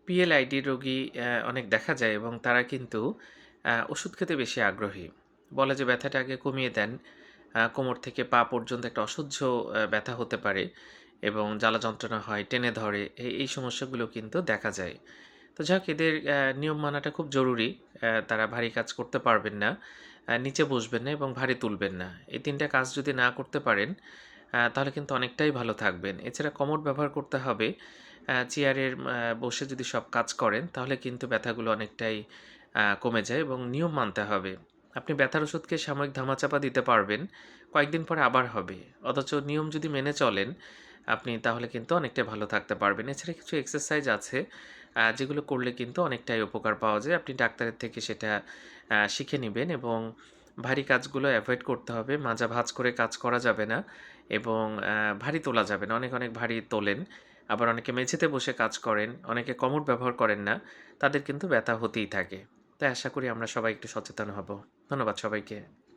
PLID রোগী অনেক দেখা যায় এবং তারা কিন্তু ওষুধ খেতে বেশি আগ্রহী। বলে যে ব্যথাটা আগে কমিয়ে দেন। কোমর থেকে পা পর্যন্ত একটা অসহ্য ব্যথা হতে পারে এবং জ্বালা যন্ত্রণা হয়, টেনে ধরে। এই সমস্যাগুলো কিন্তু দেখা যায়। তো যাক এদের নিয়ম মানাটা খুব জরুরি। তারা ভারী কাজ করতে পারবেন না, নিচে বসবেন না এবং ভারী তুলবেন না। এই ৩ টা কাজ যদি না করতে পারেন তাহলে কিন্তু অনেকটাই ভালো থাকবেন। এছাড়া কমোড ব্যবহার করতে হবে। চেয়ারের বসে যদি সব কাজ করেন তাহলে কিন্তু ব্যথাগুলো অনেকটাই কমে যায় এবং নিয়ম মানতে হবে। আপনি ব্যথার ওষুধকে সাময়িক ধামাচাপা দিতে পারবেন, কয়েকদিন পরে আবার হবে। অথচ নিয়ম যদি মেনে চলেন আপনি তাহলে কিন্তু অনেকটাই ভালো থাকতে পারবেন। এছাড়া কিছু এক্সারসাইজ আছে যেগুলো করলে কিন্তু অনেকটাই উপকার পাওয়া যায়। আপনি ডাক্তারের থেকে সেটা শিখে নিবেন এবং ভারী কাজগুলো এভয়েড করতে হবে। মাজা ভাঁজ করে কাজ করা যাবে না এবং ভারী তোলা যাবে না। অনেক ভারী তোলেন। আবার অনেকে মেঝেতে বসে কাজ করেন, অনেকে কমোড ব্যবহার করেন না। তাদের কিন্তু ব্যথা হতেই থাকে। তাই আশা করি আমরা সবাই একটু সচেতন হব। ধন্যবাদ সবাইকে।